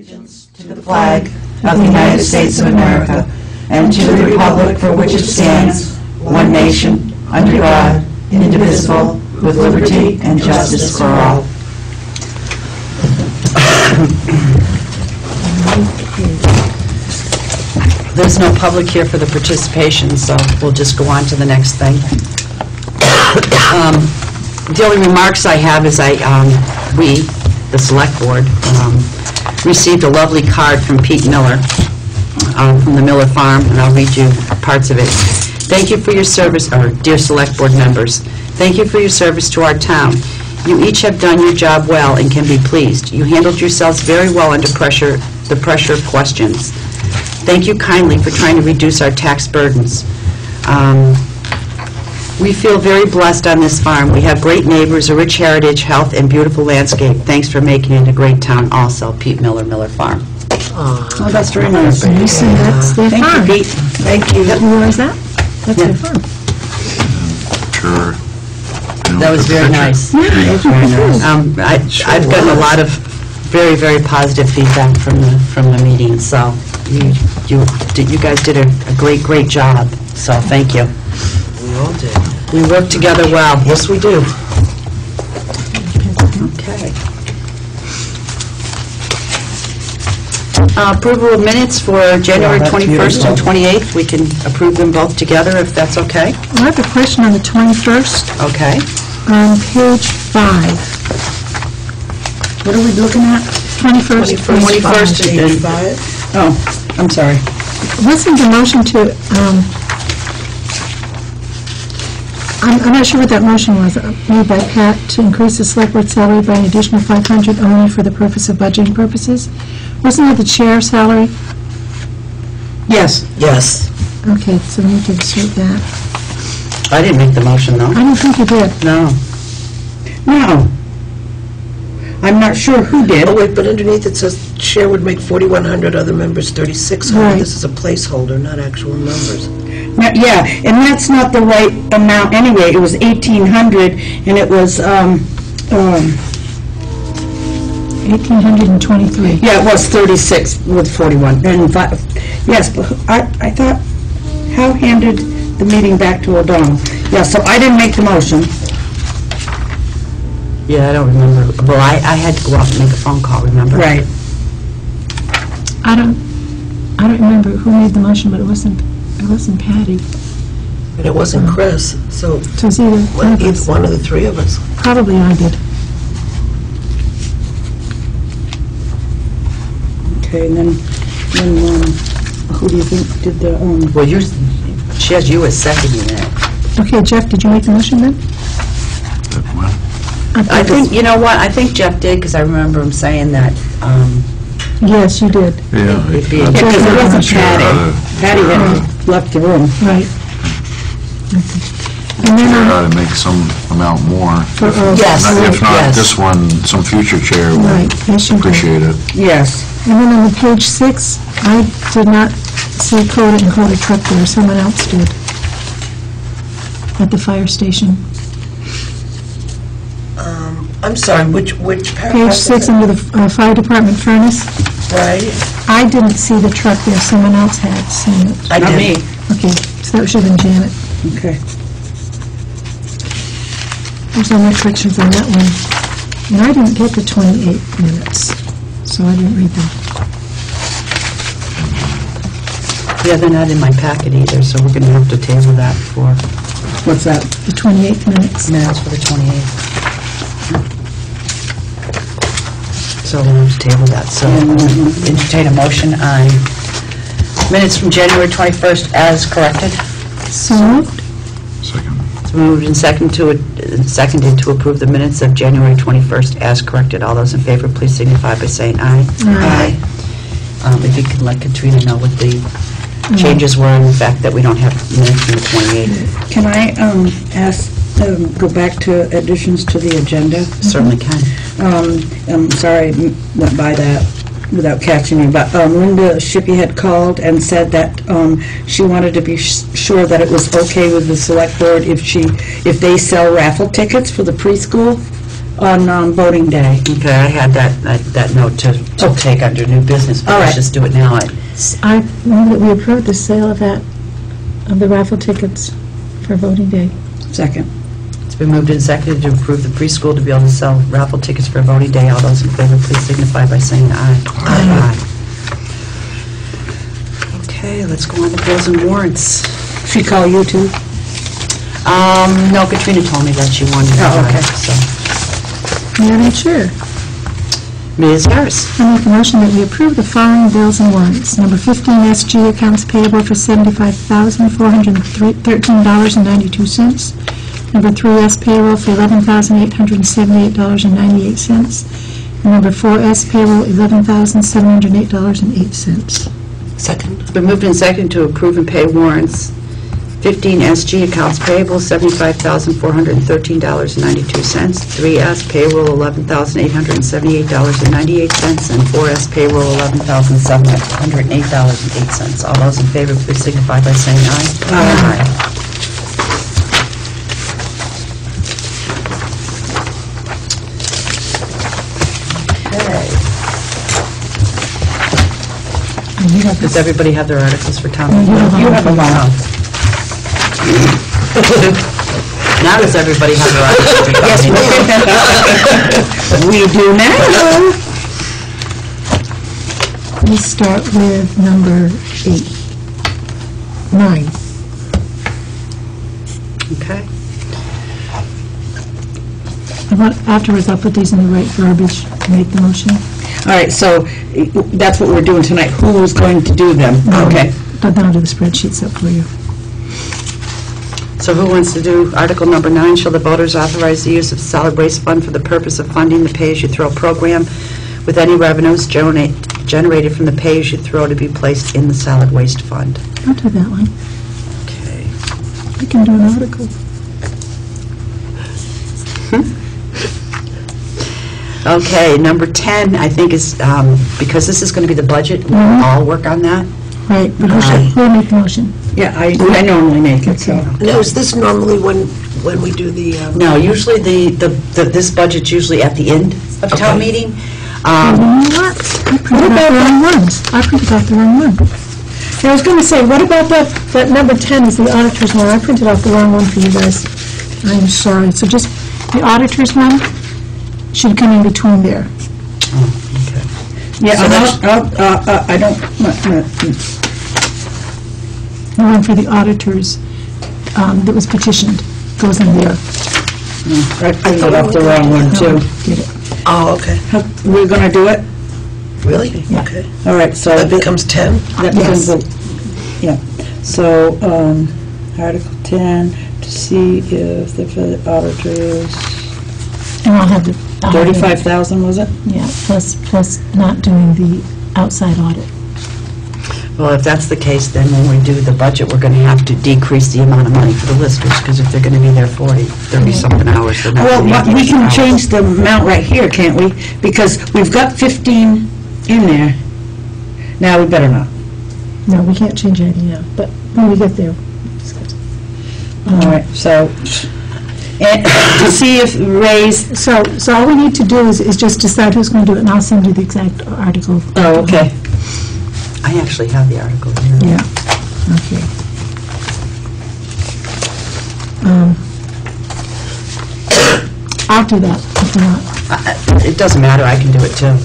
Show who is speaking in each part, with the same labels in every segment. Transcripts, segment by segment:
Speaker 1: allegiance to the flag of the United States of America and to the republic for which it stands, one nation, under God, indivisible, with liberty and justice for all.
Speaker 2: There's no public here for the participation, so we'll just go on to the next thing. The only remarks I have is we, the Select Board, received a lovely card from Pete Miller from the Miller Farm, and I'll read you parts of it. Thank you for your service, our dear Select Board members. Thank you for your service to our town. You each have done your job well and can be pleased. You handled yourselves very well under the pressure of questions. Thank you kindly for trying to reduce our tax burdens. We feel very blessed on this farm. We have great neighbors, a rich heritage, health, and beautiful landscape. Thanks for making it a great town also. Pete Miller, Miller Farm.
Speaker 3: Oh, that's very nice.
Speaker 4: You see, that's their
Speaker 2: Thank
Speaker 4: farm.
Speaker 2: you, Pete. Thank you.
Speaker 4: You realize that? That's their farm.
Speaker 3: Sure.
Speaker 2: That was very nice.
Speaker 4: Yeah, it's very nice.
Speaker 2: I've gotten a lot of very, very positive feedback from the meeting, so you guys did a great job, so thank you.
Speaker 1: We all did.
Speaker 2: We work together well.
Speaker 1: Yes, we do.
Speaker 2: Okay. Approval of minutes for January 21st and 28th. We can approve them both together if that's okay.
Speaker 4: I have a question on the 21st,
Speaker 2: Okay.
Speaker 4: on page 5. What are we looking at? 21st.
Speaker 2: 21st and... Oh, I'm sorry.
Speaker 4: Wasn't the motion to, I'm not sure what that motion was, made by Pat to increase the select board salary by an additional $500 only for the purpose of budgeting purposes. Wasn't it the chair salary?
Speaker 2: Yes.
Speaker 1: Yes.
Speaker 4: Okay, so we need to insert that.
Speaker 2: I didn't make the motion, though.
Speaker 4: I don't think you did.
Speaker 2: No.
Speaker 5: No. I'm not sure who did.
Speaker 1: Oh, wait, but underneath it says chair would make 4,100, other members 3,600.
Speaker 4: Right.
Speaker 1: This is a placeholder, not actual numbers.
Speaker 5: Yeah, and that's not the right amount anyway. It was 1,800, and it was,
Speaker 4: 1,823.
Speaker 5: yeah, it was 36 with 41. And yes, but I thought, Hal handed the meeting back to O'Donnell. Yeah, so I didn't make the motion.
Speaker 2: Yeah, I don't remember. Well, I had to go out and make a phone call, remember?
Speaker 5: Right.
Speaker 4: I don't remember who made the motion, but it wasn't Patty.
Speaker 1: And it wasn't Chris, so
Speaker 4: So it's either one of us.
Speaker 1: one of the three of us.
Speaker 4: Probably I did.
Speaker 5: Okay, and then who do you think did the,
Speaker 2: Well, she has you as seconding it.
Speaker 4: Okay, Jeff, did you make the motion then?
Speaker 2: I think, you know what, I think Jeff did, because I remember him saying that,
Speaker 4: Yes, you did.
Speaker 3: Yeah.
Speaker 2: it'd be...
Speaker 5: yeah, because it wasn't
Speaker 3: Chair,
Speaker 5: Patty. Patty had left the room.
Speaker 4: Right. And then
Speaker 3: Chair ought to make some amount more.
Speaker 2: Yes,
Speaker 3: If not
Speaker 2: yes.
Speaker 3: this one, some future chair
Speaker 4: Right,
Speaker 3: would
Speaker 4: yes, you do.
Speaker 3: appreciate it.
Speaker 5: Yes.
Speaker 4: And then on the page 6, I did not see Coda and Coda truck there. Someone else did. At the fire station.
Speaker 1: I'm sorry, which paragraph?
Speaker 4: Page 6 under the fire department furnace.
Speaker 1: Right.
Speaker 4: I didn't see the truck there. Someone else had seen it.
Speaker 1: I
Speaker 5: Not
Speaker 1: did.
Speaker 5: me.
Speaker 4: Okay, so that should have been Janet.
Speaker 5: Okay.
Speaker 4: There's no more corrections on that one. And I didn't get the 28 minutes, so I didn't read them.
Speaker 2: Yeah, they're not in my packet either, so we're going to have to table that for
Speaker 5: What's that?
Speaker 4: The 28 minutes.
Speaker 2: minutes for the 28th. So we'll have to table that. So entertain a motion on minutes from January 21st as corrected.
Speaker 4: So moved.
Speaker 3: Second.
Speaker 2: It's moved and seconded to approve the minutes of January 21st as corrected. All those in favor, please signify by saying aye.
Speaker 4: Aye.
Speaker 2: If you could let Katrina know what the changes were and the fact that we don't have minutes from the 28th.
Speaker 5: Can I go back to additions to the agenda?
Speaker 2: Certainly can.
Speaker 5: I'm sorry I went by that without catching you, but Linda Shippey had called and said that she wanted to be sure that it was okay with the select board if they sell raffle tickets for the preschool on voting day.
Speaker 2: Okay, I had that note to take under new business, but
Speaker 5: All
Speaker 2: let's
Speaker 5: right.
Speaker 2: just do it now.
Speaker 4: I move that we approve the sale of the raffle tickets for voting day.
Speaker 5: Second.
Speaker 2: It's been moved and seconded to approve the preschool to be able to sell raffle tickets for voting day. All those in favor, please signify by saying aye. Aye. Okay, let's go on to bills and warrants.
Speaker 5: She call you too?
Speaker 2: No, Katrina told me that she wanted to.
Speaker 5: Oh, okay.
Speaker 2: So,
Speaker 4: Madam Chair,
Speaker 2: Ms. Harris.
Speaker 4: I make a motion that we approve the following bills and warrants. Number 15, SG accounts payable for $75,413.92. Number 3, S payroll for $11,878.98. And number 4, S payroll, $11,708.08.
Speaker 1: Second.
Speaker 2: It's been moved and seconded to approve and pay warrants. 15 SG accounts payable, $75,413.92. 3S payroll, $11,878.98. And 4S payroll, $11,708.08. All those in favor, please signify by saying aye. Aye. Does everybody have their articles for town meeting?
Speaker 5: You have them all.
Speaker 2: Now does everybody have their articles for town meeting?
Speaker 5: We do now.
Speaker 4: Let's start with number 9.
Speaker 2: Okay.
Speaker 4: Afterwards, I'll put these in the right verbiage to make the motion.
Speaker 5: All right, so that's what we're doing tonight. Who is going to do them? Okay.
Speaker 4: But then I'll do the spreadsheets up for you.
Speaker 2: So who wants to do Article number 9? Shall the voters authorize the use of the solid waste fund for the purpose of funding the pay-as-you-throw program with any revenues generated from the pay-as-you-throw to be placed in the solid waste fund?
Speaker 4: I'll do that one.
Speaker 2: Okay.
Speaker 4: I can do an article.
Speaker 2: Okay, number 10, I think is, because this is going to be the budget, we'll all work on that.
Speaker 4: Right, but who will make the motion?
Speaker 5: Yeah, I normally make it, so.
Speaker 1: Now, is this normally when we do the...
Speaker 2: No, usually this budget's usually at the end of town
Speaker 1: Okay.
Speaker 2: meeting.
Speaker 4: You know what? I printed out the wrong ones. I printed out the wrong one. I was going to say, what about that number 10 is the auditor's one? I printed out the wrong one for you guys. I'm sorry. So just the auditor's one should come in between there.
Speaker 2: Okay.
Speaker 5: Yeah, I don't,
Speaker 4: The one for the auditors that was petitioned goes in there.
Speaker 5: I printed up the wrong one, too.
Speaker 4: Get it.
Speaker 1: Oh, okay.
Speaker 5: We're going to do it?
Speaker 1: Really?
Speaker 4: Yeah.
Speaker 1: Okay.
Speaker 5: All right, so.
Speaker 1: That becomes 10?
Speaker 5: That becomes yeah. So, Article 10, to see if the auditors,
Speaker 4: And I'll have the...
Speaker 5: 35,000, was it?
Speaker 4: Yeah, plus not doing the outside audit.
Speaker 2: Well, if that's the case, then when we do the budget, we're going to have to decrease the amount of money for the listers, because if they're going to be there 30-something hours, they're not
Speaker 5: Well,
Speaker 2: going to be
Speaker 5: we can
Speaker 2: 80
Speaker 5: change the amount right here, can't we? Because we've got 15 in there. Now, we better not.
Speaker 4: No, we can't change anything now, but when we get there, we'll discuss it.
Speaker 5: All right, so, and to see if raise,
Speaker 4: So all we need to do is just decide who's going to do it, and I'll send you the exact article.
Speaker 5: oh, okay.
Speaker 2: I actually have the article here.
Speaker 4: Yeah, okay. I'll do that if you want.
Speaker 2: It doesn't matter, I can do it too.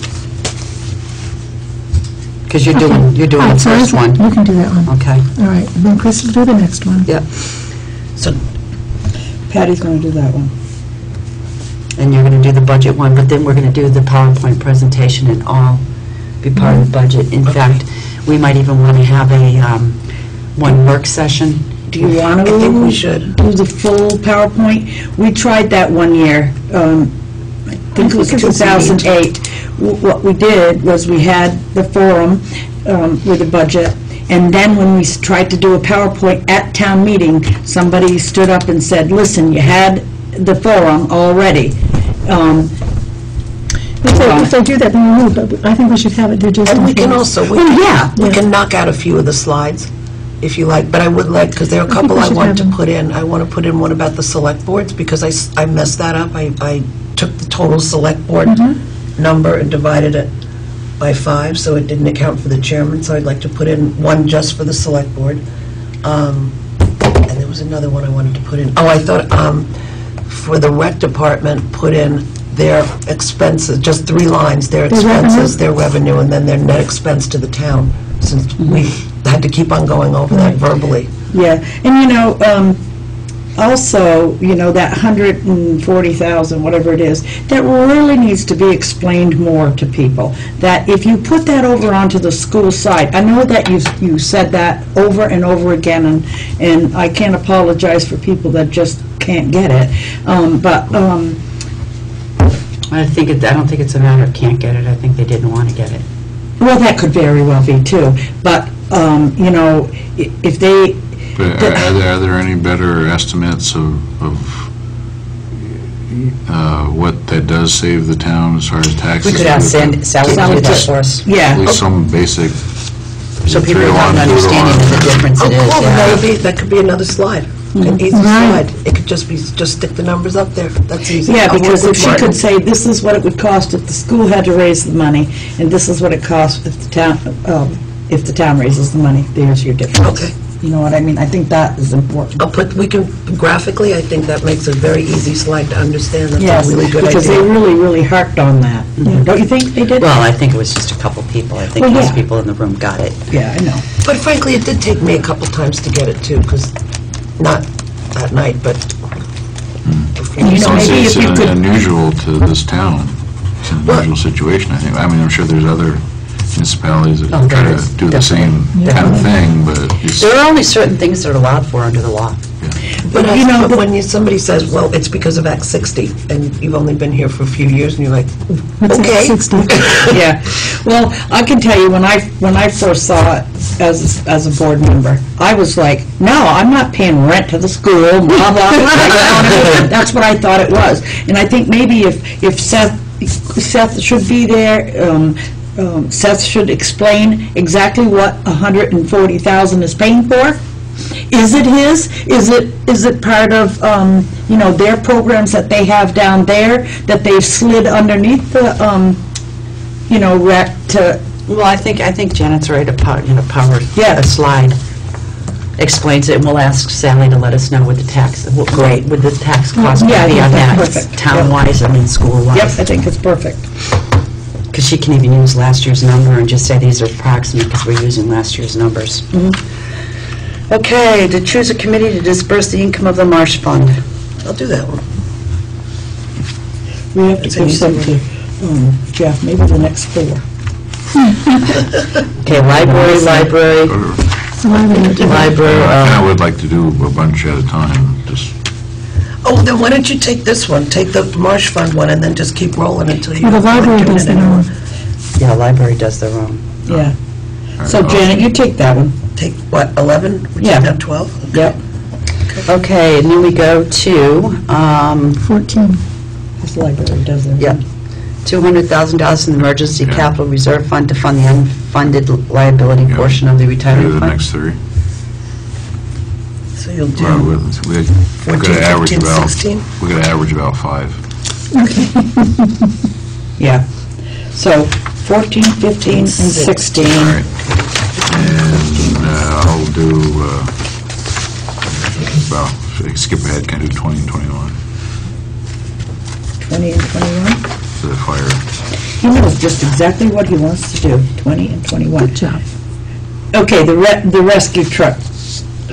Speaker 2: Because you're doing
Speaker 4: All
Speaker 2: the
Speaker 4: right, so
Speaker 2: first one.
Speaker 4: You can do that one.
Speaker 2: Okay.
Speaker 4: All right, then Chris will do the next one.
Speaker 2: Yep.
Speaker 1: So,
Speaker 5: Patty's going to do that one.
Speaker 2: And you're going to do the budget one, but then we're going to do the PowerPoint presentation and all be part of the budget. In fact, we might even want to have a one work session.
Speaker 5: Do you want to?
Speaker 1: I think we should.
Speaker 5: Do the full PowerPoint? We tried that one year, I think it was 2008. What we did was we had the forum with the budget, and then when we tried to do a PowerPoint at town meeting, somebody stood up and said, listen, you had the forum already.
Speaker 4: If they do that, then we move, but I think we should have it there just in
Speaker 1: and we can
Speaker 4: case.
Speaker 1: also, we
Speaker 2: yeah.
Speaker 1: can knock out a few of the slides, if you like, but I would like, because there are a
Speaker 4: I think
Speaker 1: couple
Speaker 4: we
Speaker 1: I
Speaker 4: should
Speaker 1: want
Speaker 4: have
Speaker 1: to
Speaker 4: them.
Speaker 1: put in. I want to put in one about the select boards, because I messed that up. I
Speaker 6: took the total select board number and divided it by 5, so it didn't account for the chairman, so I'd like to put in one just for the select board. And there was another one I wanted to put in. Oh, I thought for the rec department, put in their expenses, just 3 lines, their expenses, their revenue, and then their net expense to the town, since we had to keep on going over that verbally.
Speaker 5: Yeah, and also, that 140,000, whatever it is, that really needs to be explained more to people. That if you put that over onto the school side, I know that you said that over and over again, and I can't apologize for people that just can't get it, but
Speaker 2: I don't think it's a matter of can't get it, I think they didn't want to get it.
Speaker 5: well, that could very well be too, but, if they,
Speaker 3: But are there any better estimates of what that does save the town as far as taxes?
Speaker 2: We could ask Sally to do that for us.
Speaker 3: At
Speaker 5: yeah.
Speaker 3: least some basic.
Speaker 2: So people have an understanding of the difference
Speaker 6: Oh,
Speaker 2: it is.
Speaker 6: cool,
Speaker 2: Yeah.
Speaker 6: that could be another slide, an easy slide. It could just stick the numbers up there, that's easy.
Speaker 5: Yeah,
Speaker 6: I'll work
Speaker 5: because
Speaker 6: with
Speaker 5: if she
Speaker 6: Martin.
Speaker 5: could say, this is what it would cost if the school had to raise the money, and this is what it costs if the town raises the money, there's your difference.
Speaker 6: Okay.
Speaker 5: You know what I mean? I think that is important.
Speaker 6: we can, graphically, I think that makes a very easy slide to understand. That's
Speaker 5: Yes,
Speaker 6: a really good
Speaker 5: because they
Speaker 6: idea.
Speaker 5: really, really harped on that. Don't you think they did?
Speaker 2: Well, I think it was just a couple people. I think
Speaker 5: Well,
Speaker 2: most
Speaker 5: yeah.
Speaker 2: people in the room got it.
Speaker 5: Yeah, I know.
Speaker 6: But frankly, it did take me a couple times to get it too, because, not that night, but...
Speaker 5: And you know, maybe
Speaker 3: It's
Speaker 5: if you could,
Speaker 3: unusual to this town. It's an unusual situation, I think. I mean, I'm sure there's other municipalities that
Speaker 2: Oh,
Speaker 3: try
Speaker 2: there
Speaker 3: to
Speaker 2: is,
Speaker 3: do the same kind of thing, but it's...
Speaker 2: There are only certain things that are allowed for under the law.
Speaker 6: But when somebody says, well, it's because of Act 60, and you've only been here for a few years, and you're like, okay.
Speaker 5: yeah. Well, I can tell you, when I first saw it as a board member, I was like, no, I'm not paying rent to the school, blah, blah, blah. That's what I thought it was. And I think maybe if Seth should be there, Seth should explain exactly what 140,000 is paying for. Is it his? Is it part of, their programs that they have down there that they've slid underneath the, rec to,
Speaker 2: Well, I think Janet's right about, power,
Speaker 5: Yeah.
Speaker 2: a slide explains it, and we'll ask Sally to let us know what the tax, would the tax cost would
Speaker 5: Yeah,
Speaker 2: be on that,
Speaker 5: that's perfect.
Speaker 2: town-wise, I mean, school-wise.
Speaker 5: yep, I think it's perfect.
Speaker 2: Because she can even use last year's number and just say these are approximate, because we're using last year's numbers. Okay, to choose a committee to disperse the income of the marsh fund.
Speaker 6: I'll do that one.
Speaker 5: We have to give some to Jeff, maybe the next 4.
Speaker 2: Okay, library,
Speaker 3: I would like to do a bunch at a time, just...
Speaker 6: Oh, then why don't you take this one, take the marsh fund one, and then just keep rolling until you...
Speaker 4: Well, the library
Speaker 6: doing
Speaker 4: does
Speaker 6: it
Speaker 4: their
Speaker 6: anymore.
Speaker 4: own.
Speaker 2: yeah, library does their own.
Speaker 5: Yeah. So Janet, you take that one.
Speaker 6: Take, what, 11? We're
Speaker 5: Yeah.
Speaker 6: taking down 12?
Speaker 5: Yep.
Speaker 2: Okay, and then we go to,
Speaker 4: 14.
Speaker 5: This library does it.
Speaker 2: yep, $200,000 in the emergency capital reserve fund to fund the unfunded liability
Speaker 3: Yeah.
Speaker 2: portion of the
Speaker 3: Do
Speaker 2: retirement
Speaker 3: the
Speaker 2: fund.
Speaker 3: next 3.
Speaker 6: So you'll do
Speaker 3: Well, we
Speaker 6: 14,
Speaker 3: gotta average
Speaker 6: 15,
Speaker 3: about,
Speaker 6: 16?
Speaker 3: we gotta average about 5.
Speaker 5: Yeah. So 14, 15, and 16.
Speaker 3: All right. And I'll do, well, skip ahead, can I do 20 and 21
Speaker 5: 20 and 21.
Speaker 3: for the fire?
Speaker 5: He knows just exactly what he wants to do, 20 and 21.
Speaker 4: Good job.
Speaker 5: Okay, the rescue truck.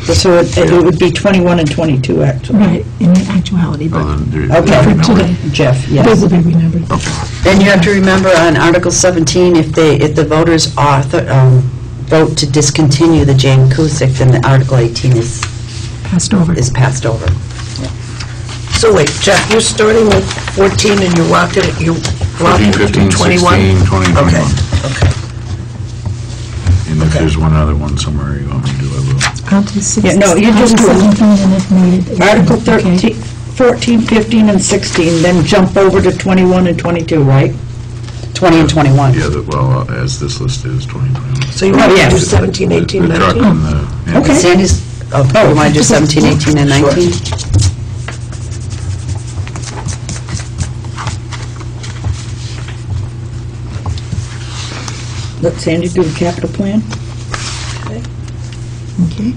Speaker 5: So it would be 21 and 22, actually.
Speaker 4: Right, in actuality, but
Speaker 3: Oh, then
Speaker 5: Okay.
Speaker 4: for today,
Speaker 5: Jeff,
Speaker 4: they
Speaker 5: yes.
Speaker 4: will be remembered.
Speaker 2: Then you have to remember on Article 17, if the voters vote to discontinue the Jane Cusick, then the Article 18 is
Speaker 4: Passed over.
Speaker 2: passed over.
Speaker 6: So wait, Jeff, you're starting with 14 and you're rocking it, you're
Speaker 3: 14,
Speaker 6: rocking
Speaker 3: 15,
Speaker 6: 21?
Speaker 3: 16, 20, and 21.
Speaker 6: Okay, okay.
Speaker 3: And if there's one other one somewhere you want me to do, I will.
Speaker 4: Onto 16.
Speaker 5: Yeah, no, you just do
Speaker 4: Article 17, and if needed.
Speaker 5: Article
Speaker 4: Okay.
Speaker 5: 13, 14, 15, and 16, then jump over to 21 and 22, right?
Speaker 2: 20 and 21.
Speaker 3: Yeah, well, as this list is, 20, 21.
Speaker 6: So you want to
Speaker 5: yes.
Speaker 6: do 17, 18,
Speaker 3: The truck
Speaker 6: 19?
Speaker 3: and the...
Speaker 5: Okay.
Speaker 2: Sandy's, you want to do 17, 18, and 19?
Speaker 5: let Sandy do the capital plan.
Speaker 4: Okay.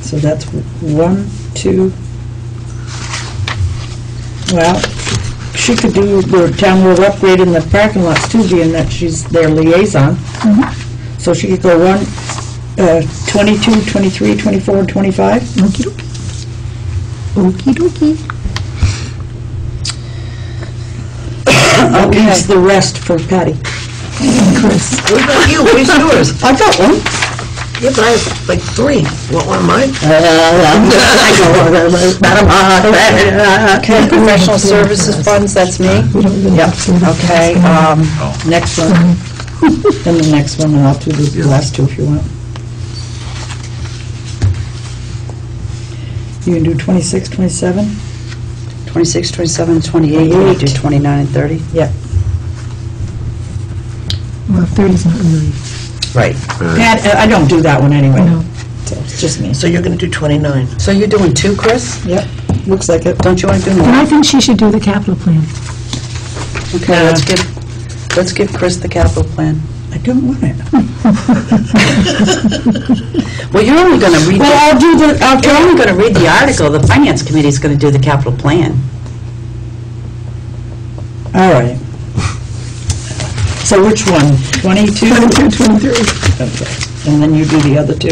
Speaker 5: So that's 1, 2. Well, she could do the town road upgrade in the parking lots too, being that she's their liaison. So she could go 22, 23, 24, and 25.
Speaker 4: Okey dokey. Okey dokey.
Speaker 5: That leaves the rest for Patty.
Speaker 4: Chris.
Speaker 6: What about you? Where's yours?
Speaker 5: I got one.
Speaker 6: Yeah, but I have like 3. Want one of mine?
Speaker 2: Okay, professional services funds, that's me?
Speaker 4: We don't really
Speaker 2: Yep,
Speaker 4: have to do that.
Speaker 2: okay,
Speaker 5: Next one. Then the next one, and I'll do the last 2 if you want. You can do 26, 27?
Speaker 2: 26, 27, 28, you want to do 29 and 30?
Speaker 5: Yeah.
Speaker 4: Well, 30's not really,
Speaker 2: Right.
Speaker 5: Pat, I don't do that one anyway.
Speaker 4: no.
Speaker 5: So it's just me.
Speaker 6: So you're going to do 29.
Speaker 2: So you're doing 2, Chris?
Speaker 5: Yep, looks like it.
Speaker 2: Don't you want to do
Speaker 4: And
Speaker 2: more?
Speaker 4: I think she should do the capital plan.
Speaker 2: Okay, let's give Chris the capital plan.
Speaker 5: I don't want it.
Speaker 2: Well, you're only going to read,
Speaker 5: Well, I'll do the,
Speaker 2: you're only going to read the article, the finance committee's going to do the capital plan.
Speaker 5: all right. So which one? 22?
Speaker 4: 22, 23.
Speaker 5: Okay. And then you do the other 2?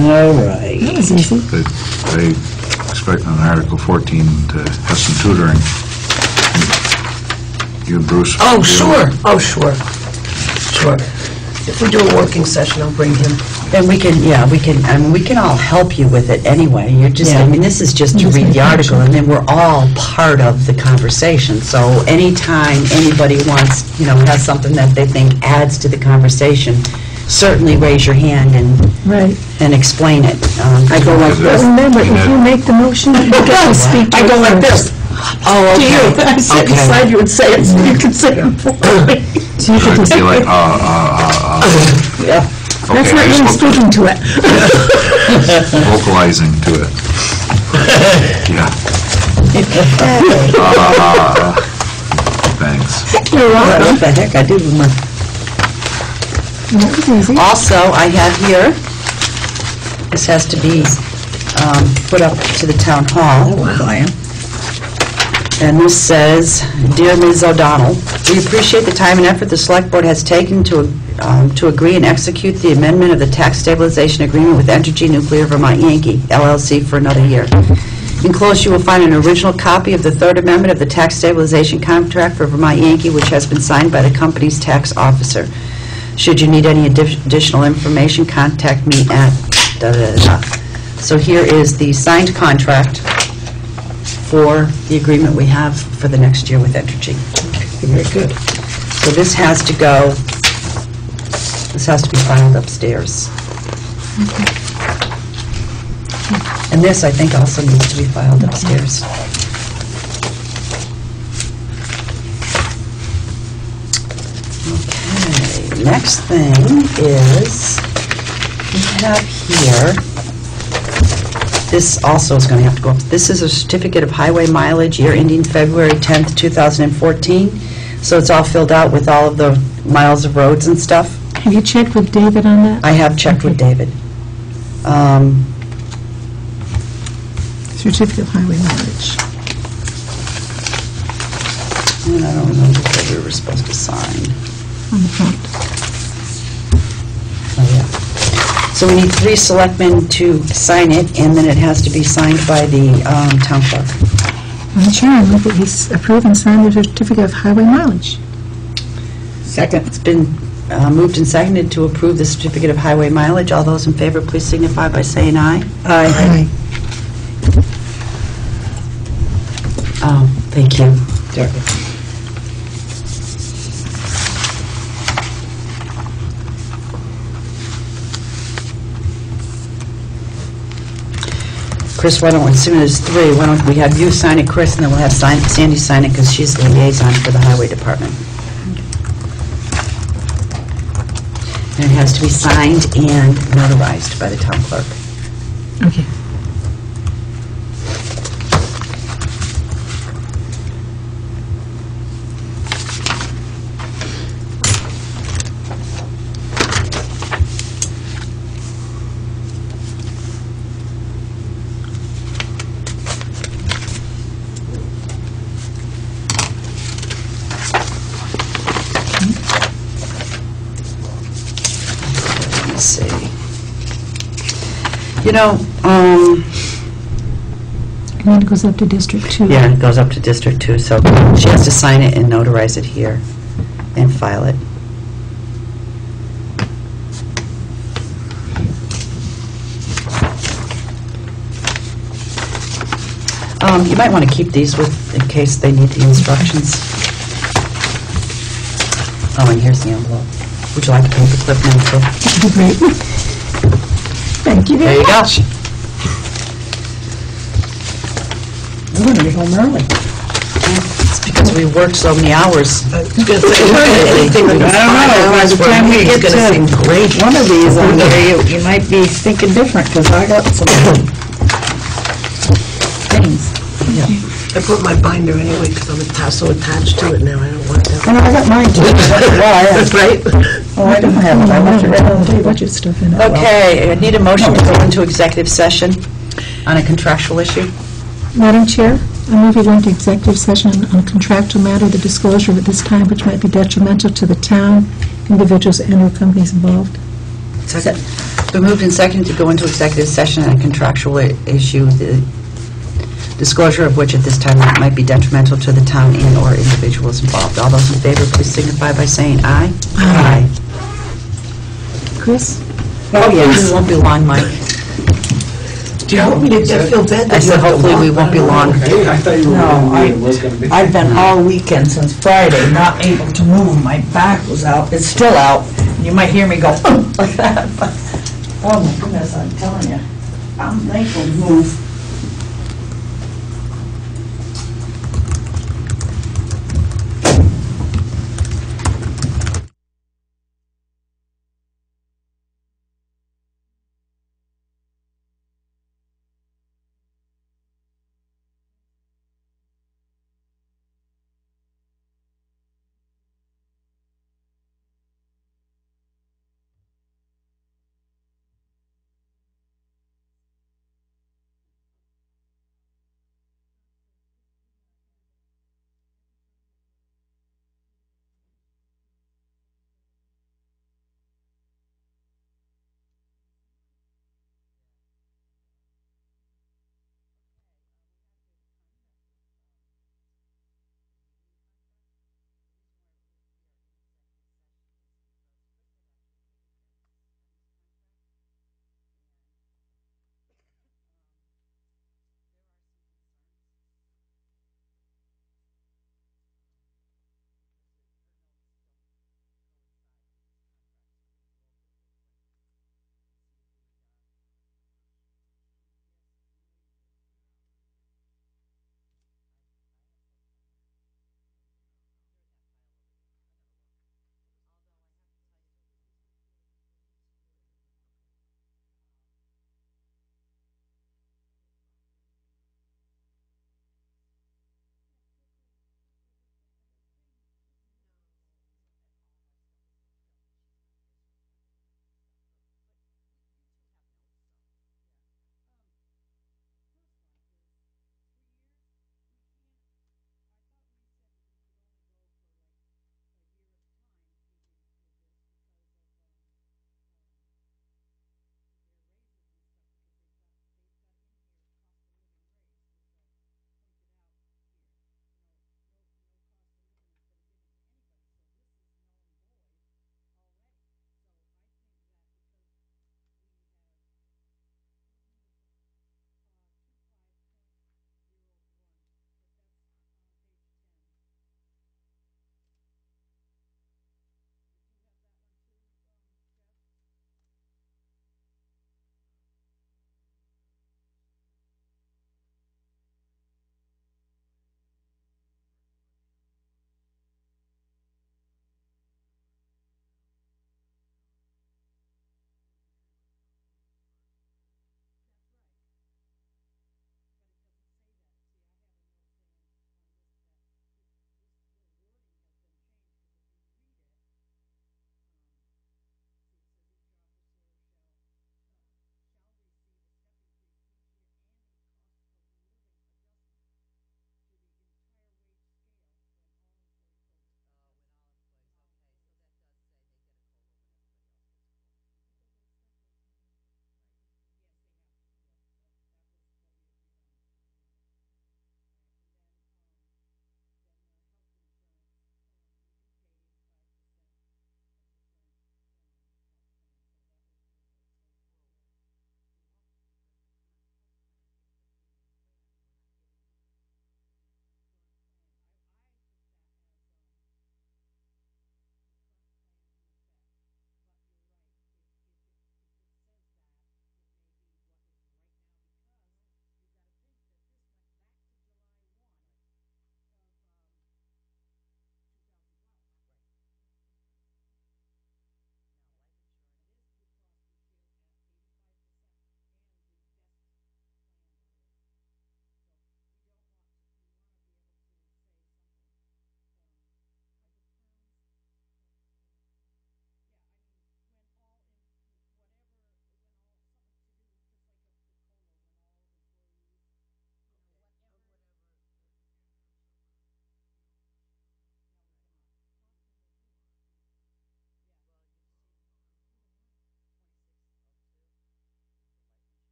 Speaker 5: All right.
Speaker 4: That was easy.
Speaker 3: They expect on Article 14 to have some tutoring. You and Bruce.
Speaker 6: Oh, sure. Oh, sure. Sure. If we do a working session, I'll bring him.
Speaker 2: And we can, I mean, we can all help you with it anyway. You're just, I mean, this is just to read the article, and then we're all part of the conversation. So anytime anybody wants, has something that they think adds to the conversation, certainly raise your hand
Speaker 4: Right.
Speaker 2: and explain it. I go like
Speaker 4: But remember, if you make the motion, you get to speak to
Speaker 5: I
Speaker 4: it
Speaker 5: go like
Speaker 4: first.
Speaker 5: this.
Speaker 2: Oh,
Speaker 5: To you.
Speaker 2: okay.
Speaker 5: I sit
Speaker 2: Okay.
Speaker 5: beside you and say it, so you can say it for me.
Speaker 4: So you get to
Speaker 3: Be like,
Speaker 5: Yeah.
Speaker 4: That's
Speaker 3: okay,
Speaker 4: not
Speaker 3: I
Speaker 4: really
Speaker 3: spoke
Speaker 4: speaking to it.
Speaker 3: vocalizing to it. Yeah. Thanks.
Speaker 4: You're welcome.
Speaker 5: What the heck, I do remember.
Speaker 4: That was easy.
Speaker 2: Also, I have here, this has to be put up to the town hall. And this says, "Dear Ms. O'Donnell, we appreciate the time and effort the Select Board has taken to agree and execute the amendment of the tax stabilization agreement with Entergy Nuclear Vermont Yankee, LLC, for another year. Enclosed, you will find an original copy of the third amendment of the tax stabilization contract for Vermont Yankee, which has been signed by the company's tax officer. Should you need any additional information, contact me at da-da-da-da." So here is the signed contract for the agreement we have for the next year with Entergy.
Speaker 5: Very good.
Speaker 2: So this has to go, this has to be filed upstairs. And this, I think, also needs to be filed upstairs. Okay, next thing is, we have here, this also is going to have to go up. This is a certificate of highway mileage, year ending February 10th, 2014. So it's all filled out with all of the miles of roads and stuff.
Speaker 4: Have you checked with David on that?
Speaker 2: I have checked with David.
Speaker 4: Certificate of highway mileage.
Speaker 2: And I don't remember what we were supposed to sign.
Speaker 4: On the front.
Speaker 2: Oh, yeah. So we need 3 selectmen to sign it, and then it has to be signed by the town clerk.
Speaker 4: Madam Chair, I move that he approve and sign the certificate of highway mileage.
Speaker 5: Second.
Speaker 2: It's been moved and seconded to approve the certificate of highway mileage. All those in favor, please signify by saying aye.
Speaker 5: Aye.
Speaker 2: Oh, thank you. Chris, why don't we, as soon as 3, why don't we have you sign it, Chris, and then we'll have Sandy sign it, because she's the liaison for the highway department. And it has to be signed and notarized by the town clerk.
Speaker 4: Okay.
Speaker 2: let's see. You know,
Speaker 4: And then it goes up to District 2.
Speaker 2: yeah, it goes up to District 2, so she has to sign it and notarize it here and file it. You might want to keep these in case they need the instructions. Oh, and here's the envelope. Would you like a paper clip now, too?
Speaker 4: That'd be great. Thank you
Speaker 2: There
Speaker 4: very
Speaker 2: you go.
Speaker 4: much.
Speaker 5: I'm going to be home early.
Speaker 2: It's because we worked so many hours.
Speaker 6: I was gonna say,
Speaker 5: I don't know, by the time we get to one of these on there, you might be thinking different, because I got some things.
Speaker 6: I put my binder anyway, because I'm so attached to it now, I don't want that.
Speaker 5: And I got mine too.
Speaker 6: Right?
Speaker 5: Oh, I don't have it, I left it right on the table.
Speaker 4: Budget stuff in it.
Speaker 2: Okay, I need a motion to go into executive session on a contractual issue.
Speaker 4: Madam Chair, I move we go into executive session on a contractual matter, the disclosure at this time which might be detrimental to the town, individuals, and/or companies involved.
Speaker 2: Second. Been moved and seconded to go into executive session on a contractual issue, the disclosure of which at this time might be detrimental to the town and/or individuals involved. All those in favor, please signify by saying aye. Aye.
Speaker 4: Chris?
Speaker 2: Oh, yes. It won't be long, Mike.
Speaker 6: Do you want me to feel bad
Speaker 2: I
Speaker 6: that you
Speaker 2: said
Speaker 6: have to
Speaker 2: hopefully we
Speaker 6: walk?
Speaker 2: won't be long.
Speaker 7: I thought you were
Speaker 5: No,
Speaker 7: going to was going to be.
Speaker 5: I've been all weekend since Friday, not able to move. My back was out. It's still out. You might hear me go like that. But, oh my goodness, I'm telling you, I'm thankful to move.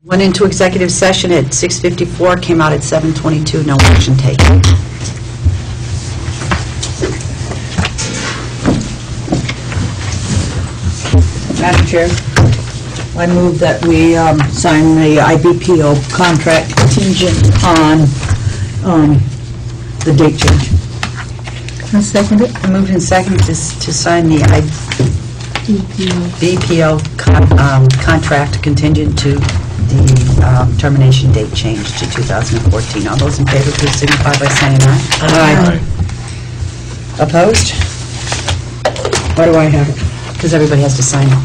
Speaker 2: Went into executive session at 6:54, came out at 7:22, no action taken.
Speaker 5: Madam Chair, I move that we sign the IBPO contract contingent on the date change.
Speaker 4: I second it.
Speaker 2: Moved and seconded to sign the BPO contract contingent to the termination date change to 2014. All those in favor, please signify by saying aye.
Speaker 3: Aye.
Speaker 2: Opposed?
Speaker 5: Why do I have it?
Speaker 2: Because everybody has to sign it.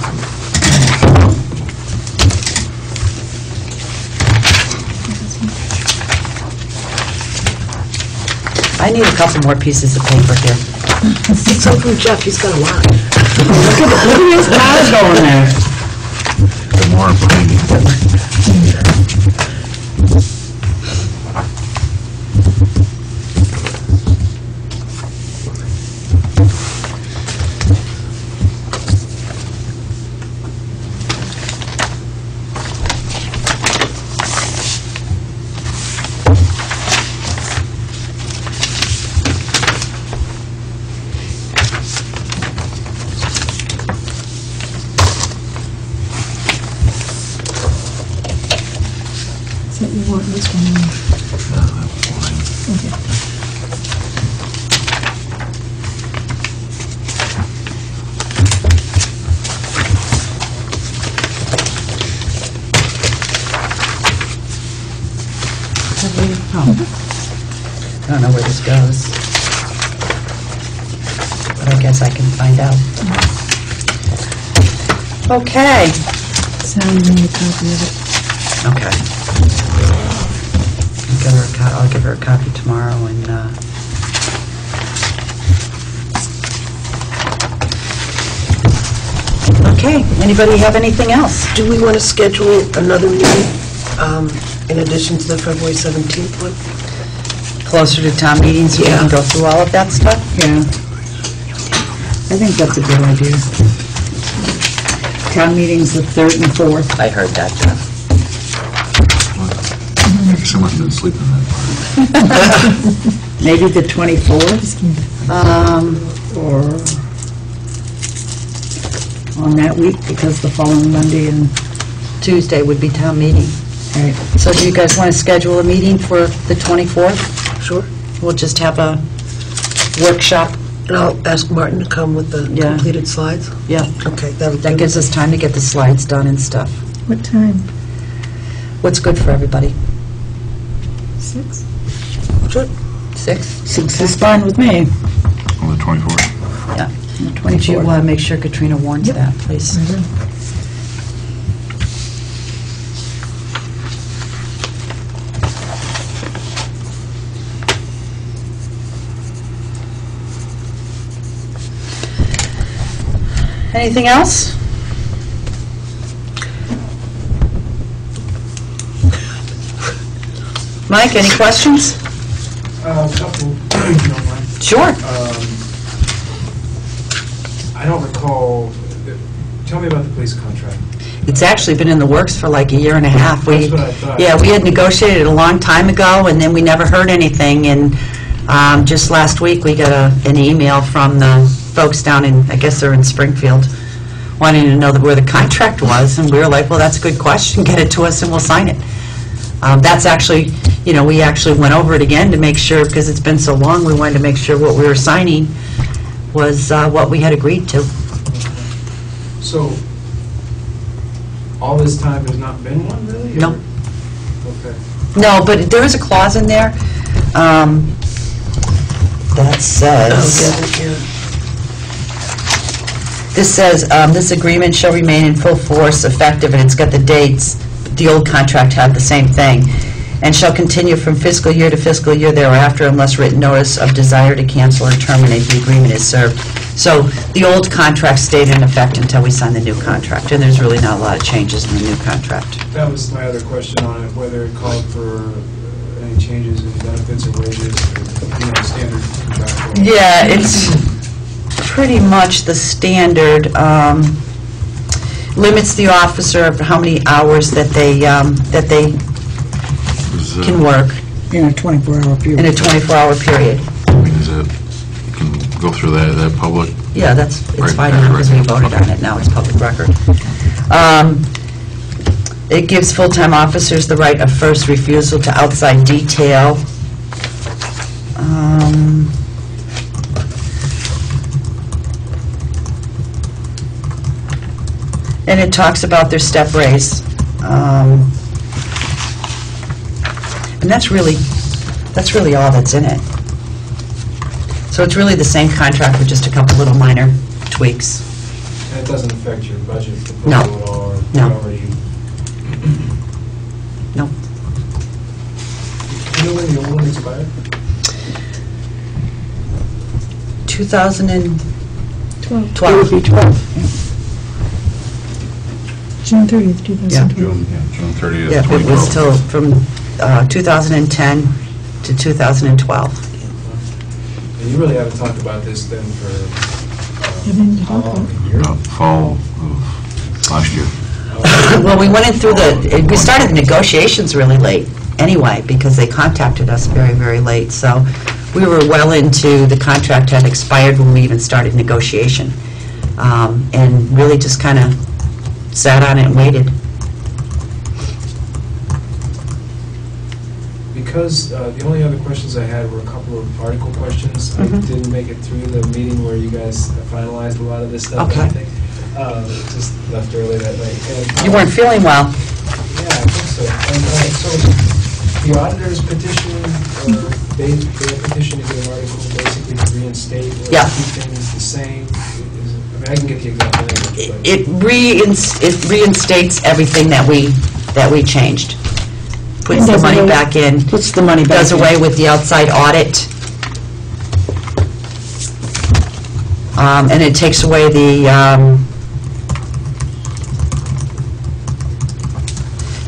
Speaker 2: I need a couple more pieces of paper here.
Speaker 6: So from Jeff, he's got a lot.
Speaker 2: Look at his cars going there.
Speaker 3: The more behind you.
Speaker 4: So you want this one? Okay.
Speaker 2: I don't know where this goes, but I guess I can find out. Okay.
Speaker 4: Sally made a copy of it.
Speaker 2: Okay. I'll give her a copy tomorrow, and okay. Anybody have anything else?
Speaker 6: Do we want to schedule another meeting in addition to the February 17th one?
Speaker 2: Closer to town meetings, so we can go through all of that stuff?
Speaker 5: Yeah. I think that's a good idea. Town meeting's the 3rd and 4th.
Speaker 2: I heard that, Jeff.
Speaker 3: I guess I must have been sleeping that part.
Speaker 5: Maybe the 24th, or on that week, because the following Monday and,
Speaker 2: Tuesday would be town meeting.
Speaker 5: right.
Speaker 2: So do you guys want to schedule a meeting for the 24th?
Speaker 6: Sure.
Speaker 2: We'll just have a workshop.
Speaker 6: And I'll ask Martin to come with the
Speaker 2: Yeah.
Speaker 6: completed slides?
Speaker 2: Yeah.
Speaker 6: Okay, that'll
Speaker 2: That gives us time to get the slides done and stuff.
Speaker 4: What time?
Speaker 2: What's good for everybody?
Speaker 4: 6?
Speaker 6: Sure.
Speaker 2: 6?
Speaker 5: 6 is fine with me.
Speaker 3: On the 24th.
Speaker 2: Yeah.
Speaker 5: The
Speaker 2: Would you
Speaker 5: 24th.
Speaker 2: make sure Katrina warns that, please? Anything else? Mike, any questions?
Speaker 7: Couple, if you don't mind.
Speaker 2: Sure.
Speaker 7: I don't recall, tell me about the police contract.
Speaker 2: It's actually been in the works for like a year and a half.
Speaker 7: That's what I thought.
Speaker 2: Yeah, we had negotiated a long time ago, and then we never heard anything, and just last week, we got an email from the folks down in, I guess they're in Springfield, wanting to know where the contract was, and we were like, well, that's a good question, get it to us and we'll sign it. That's actually, we actually went over it again to make sure, because it's been so long, we wanted to make sure what we were signing was what we had agreed to.
Speaker 7: So, all this time there's not been one, really?
Speaker 2: No.
Speaker 7: Okay.
Speaker 2: No, but there is a clause in there that says, this says, this agreement shall remain in full force, effective, and it's got the dates. The old contract had the same thing, and shall continue from fiscal year to fiscal year thereafter unless written notice of desire to cancel or terminate the agreement is served. So the old contract stayed in effect until we signed the new contract, and there's really not a lot of changes in the new contract.
Speaker 7: That was my other question on it, whether it called for any changes in benefits or wages, or, standard contractual.
Speaker 2: Yeah, it's pretty much the standard. limits the officer of how many hours that they can work
Speaker 5: In a 24-hour period.
Speaker 2: in a 24-hour period.
Speaker 3: I mean, is it, you can go through that public?
Speaker 2: Yeah, it's
Speaker 3: Right,
Speaker 2: fine now, because we
Speaker 3: right.
Speaker 2: voted on it, now it's public record. It gives full-time officers the right of first refusal to outside detail. And it talks about their step raise. And that's really all that's in it. So it's really the same contract with just a couple little minor tweaks.
Speaker 7: And it doesn't affect your budget
Speaker 2: No.
Speaker 7: proposal at all? Or
Speaker 2: No.
Speaker 7: already?
Speaker 2: No.
Speaker 7: Do you know when the old one expired?
Speaker 2: 2012.
Speaker 4: 12.
Speaker 5: It would be 12.
Speaker 4: June 30th, 2012.
Speaker 3: June 30th,
Speaker 2: Yeah, it was
Speaker 3: 2012.
Speaker 2: till from 2010 to 2012.
Speaker 7: And you really haven't talked about this then for how long, a year?
Speaker 3: Fall of last year.
Speaker 2: Well, we went in through we started the negotiations really late anyway, because they contacted us very, very late. So we were well into, the contract had expired when we even started negotiation. And really just kind of sat on it and waited.
Speaker 7: Because the only other questions I had were a couple of article questions. I didn't make it through the meeting where you guys finalized a lot of this stuff.
Speaker 2: Okay.
Speaker 7: I think. Just left early that night. And,
Speaker 2: You weren't feeling well.
Speaker 7: Yeah, I think so. And so the auditors petition, or they petition to get an article basically to reinstate or
Speaker 2: Yeah.
Speaker 7: keep things the same. I mean, I can get the exact language, but
Speaker 2: It reinstates everything that we changed. Puts
Speaker 5: And
Speaker 2: the
Speaker 5: does
Speaker 2: money
Speaker 5: away-
Speaker 2: back in.
Speaker 5: Puts the money back
Speaker 2: Does
Speaker 5: in.
Speaker 2: away with the outside audit. And it takes away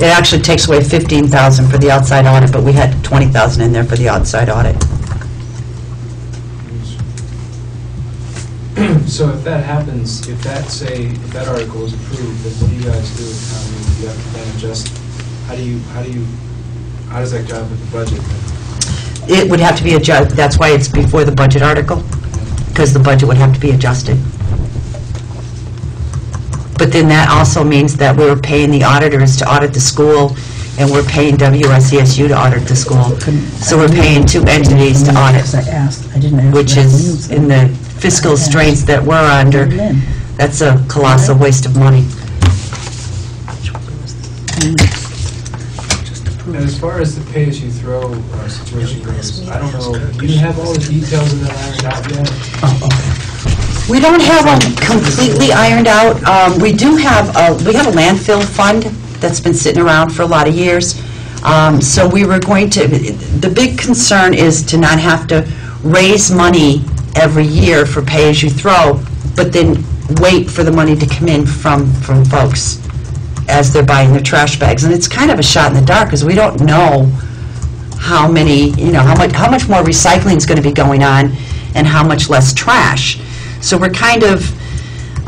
Speaker 2: it actually takes away $15,000 for the outside audit, but we had $20,000 in there for the outside audit.
Speaker 7: so if that happens, if that article is approved, then what do you guys do with town meeting? Do you have to then adjust? How does that jive with the budget then?
Speaker 2: It would have to be adjusted, that's why it's before the budget article, because the budget would have to be adjusted. But then that also means that we're paying the auditors to audit the school, and we're paying WSESU to audit the school. So we're paying two entities to audit,
Speaker 5: I asked, I didn't ask.
Speaker 2: which is, in the fiscal straits that we're under, that's a colossal waste of money.
Speaker 7: And as far as the pay-as-you-throw situation goes, I don't know, you didn't have all the details of that ironed out yet?
Speaker 2: We don't have them completely ironed out. We do have a landfill fund that's been sitting around for a lot of years. So we were going to, the big concern is to not have to raise money every year for pay-as-you-throw, but then wait for the money to come in from folks as they're buying their trash bags. And it's kind of a shot in the dark, because we don't know how many, how much more recycling is going to be going on and how much less trash. So we're kind of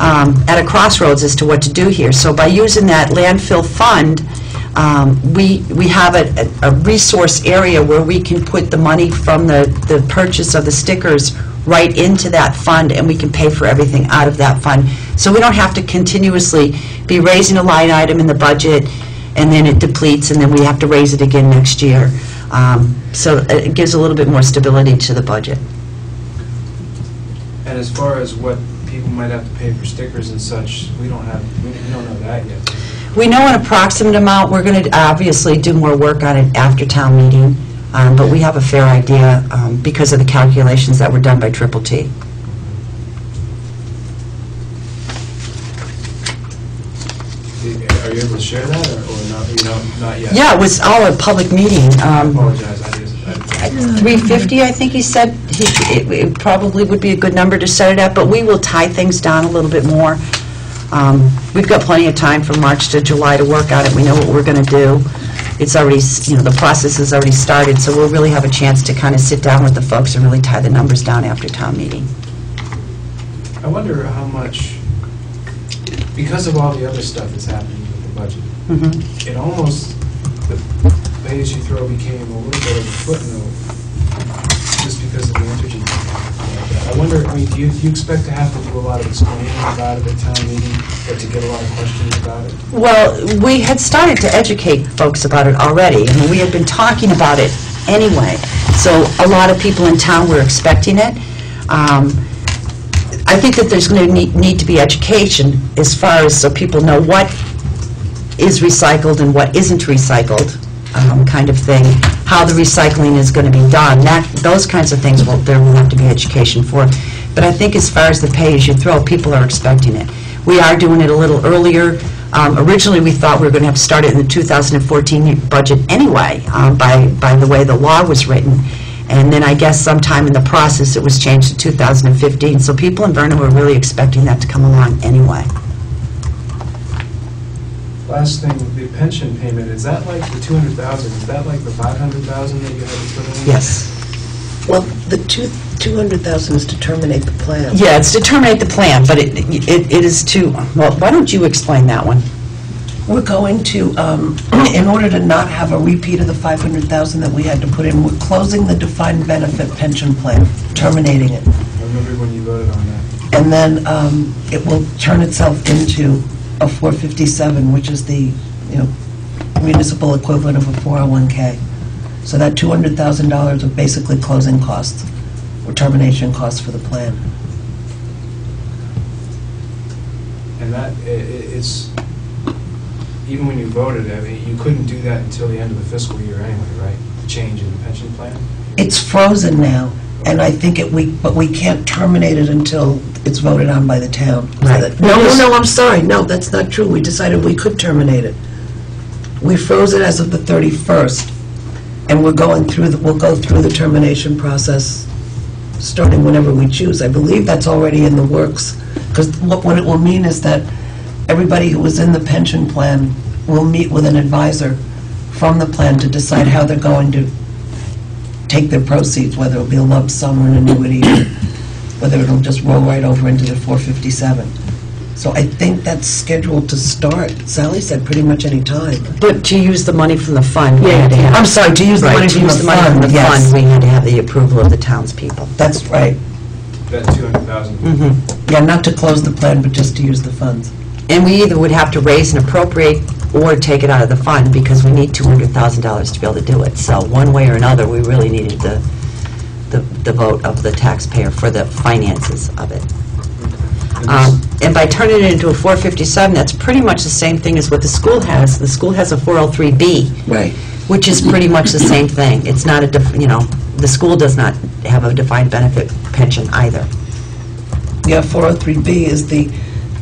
Speaker 2: at a crossroads as to what to do here. So by using that landfill fund, we have a resource area where we can put the money from the purchase of the stickers right into that fund, and we can pay for everything out of that fund. So we don't have to continuously be raising a line item in the budget, and then it depletes, and then we have to raise it again next year. So it gives a little bit more stability to the budget.
Speaker 7: And as far as what people might have to pay for stickers and such, we don't know that yet.
Speaker 2: We know an approximate amount. We're going to obviously do more work on it after town meeting, but we have a fair idea because of the calculations that were done by Triple T.
Speaker 7: Are you able to share that, or not yet?
Speaker 2: Yeah, it was all a public meeting.
Speaker 7: I apologize, I just...
Speaker 2: 350, I think he said. It probably would be a good number to set it at, but we will tie things down a little bit more. We've got plenty of time from March to July to work on it. We know what we're going to do. It's already, the process has already started, so we'll really have a chance to kind of sit down with the folks and really tie the numbers down after town meeting.
Speaker 7: I wonder how much because of all the other stuff that's happening with the budget, it almost, the pay-as-you-throw became a little bit of a footnote just because of the Entergy. I wonder, I mean, do you expect to have to do a lot of explaining about it at town meeting, or to get a lot of questions about it?
Speaker 2: Well, we had started to educate folks about it already, and we had been talking about it anyway. So a lot of people in town were expecting it. I think that there's going to need to be education as far as so people know what is recycled and what isn't recycled, kind of thing, how the recycling is going to be done. Those kinds of things, there will have to be education for. But I think as far as the pay-as-you-throw, people are expecting it. We are doing it a little earlier. Originally, we thought we were going to have to start it in the 2014 budget anyway, by the way the law was written. And then I guess sometime in the process, it was changed to 2015. So people in Vernon were really expecting that to come along anyway.
Speaker 7: Last thing, the pension payment, is that like the 200,000, is that like the 500,000 that you had to put in?
Speaker 2: Yes.
Speaker 6: Well, the 200,000 is to terminate the plan.
Speaker 2: Yeah, it's to terminate the plan, but it is to, well, why don't you explain that one?
Speaker 6: We're going to, in order to not have a repeat of the 500,000 that we had to put in, we're closing the defined benefit pension plan, terminating it.
Speaker 7: I remember when you voted on that.
Speaker 6: And then it will turn itself into a 457, which is the, municipal equivalent of a 401k. So that $200,000 are basically closing costs, or termination costs for the plan.
Speaker 7: And that, it's, even when you voted, I mean, you couldn't do that until the end of the fiscal year anyway, right? The change in the pension plan?
Speaker 6: It's frozen now, and I think but we can't terminate it until it's voted on by the town.
Speaker 2: Right.
Speaker 6: No, I'm sorry, no, that's not true. We decided we could terminate it. We froze it as of the 31st, and we'll go through the termination process starting whenever we choose. I believe that's already in the works, because what it will mean is that everybody who was in the pension plan will meet with an advisor from the plan to decide how they're going to take their proceeds, whether it'll be a lump sum or an annuity, or whether it'll just roll right over into the 457. So I think that's scheduled to start, Sally said, pretty much any time.
Speaker 2: But to use the money from the fund, we had to have...
Speaker 6: I'm sorry, to use the money from the fund, yes.
Speaker 2: We had to have the approval of the townspeople.
Speaker 6: That's right.
Speaker 7: That 200,000?
Speaker 6: Yeah, not to close the plan, but just to use the funds.
Speaker 2: And we either would have to raise and appropriate or take it out of the fund, because we need $200,000 to be able to do it. So one way or another, we really needed the vote of the taxpayer for the finances of it. And by turning it into a 457, that's pretty much the same thing as what the school has. The school has a 403B,
Speaker 6: Right.
Speaker 2: which is pretty much the same thing. It's not a, the school does not have a defined benefit pension either.
Speaker 6: Yeah, 403B is the,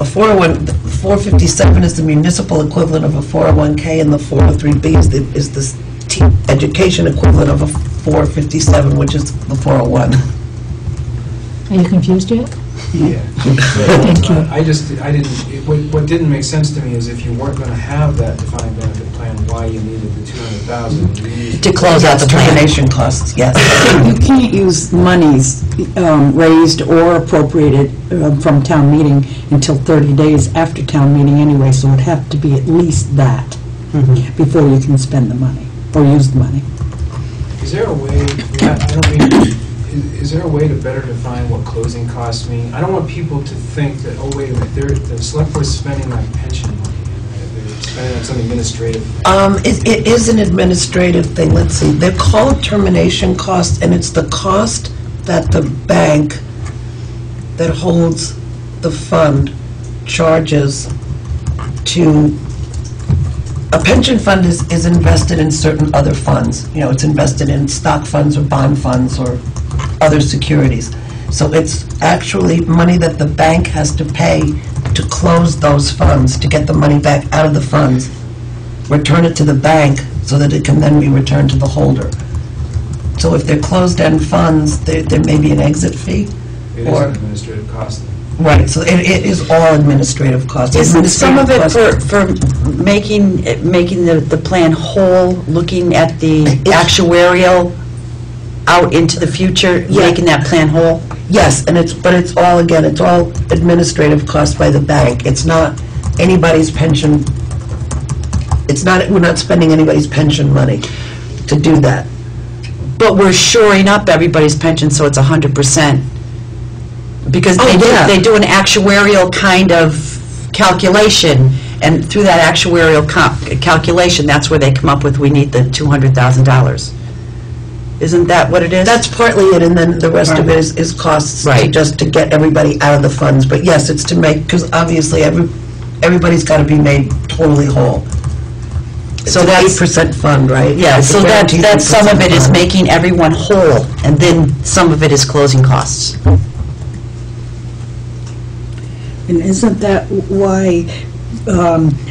Speaker 6: a 457 is the municipal equivalent of a 401k, and the 403B is the education equivalent of a 457, which is the 401.
Speaker 4: Are you confused yet?
Speaker 7: Yeah.
Speaker 4: Thank you.
Speaker 7: What didn't make sense to me is if you weren't going to have that defined benefit plan, why you needed the 200,000
Speaker 2: To close out the plan.
Speaker 6: Termination costs, yes.
Speaker 5: You can't use monies raised or appropriated from town meeting until 30 days after town meeting anyway, so it'd have to be at least that before you can spend the money or use the money.
Speaker 7: Is there a way, is there a way to better define what closing costs mean? I don't want people to think that, oh, wait a minute, the select board's spending my pension money, right? They're spending on some administrative.
Speaker 6: It is an administrative thing. Let's see. They're called termination costs, and it's the cost that the bank that holds the fund charges to. A pension fund is invested in certain other funds. It's invested in stock funds or bond funds or other securities. So it's actually money that the bank has to pay to close those funds, to get the money back out of the funds, return it to the bank so that it can then be returned to the holder. So if they're closed-end funds, there may be an exit fee.
Speaker 7: It is an administrative cost then.
Speaker 6: Right, so it is all administrative costs.
Speaker 2: Isn't some of it for making the plan whole, looking at the actuarial out into the future, making that plan whole?
Speaker 6: Yes, and it's all administrative costs by the bank. It's not anybody's pension, we're not spending anybody's pension money to do that.
Speaker 2: But we're shoring up everybody's pension, so it's 100%. Because
Speaker 6: Oh, yeah.
Speaker 2: they do an actuarial kind of calculation, and through that actuarial calculation, that's where they come up with, we need the $200,000. Isn't that what it is?
Speaker 6: That's partly it, and then the rest of it is costs,
Speaker 2: Right.
Speaker 6: just to get everybody out of the funds. But yes, it's to make, because obviously everybody's got to be made totally whole.
Speaker 2: So
Speaker 6: It's an
Speaker 2: that's-
Speaker 6: 8% fund, right?
Speaker 2: Yeah,
Speaker 6: It's a
Speaker 2: so that
Speaker 6: guaranteed
Speaker 2: some of
Speaker 6: 8%
Speaker 2: it is
Speaker 6: fund.
Speaker 2: making everyone whole, and then some of it is closing costs.
Speaker 5: And isn't that why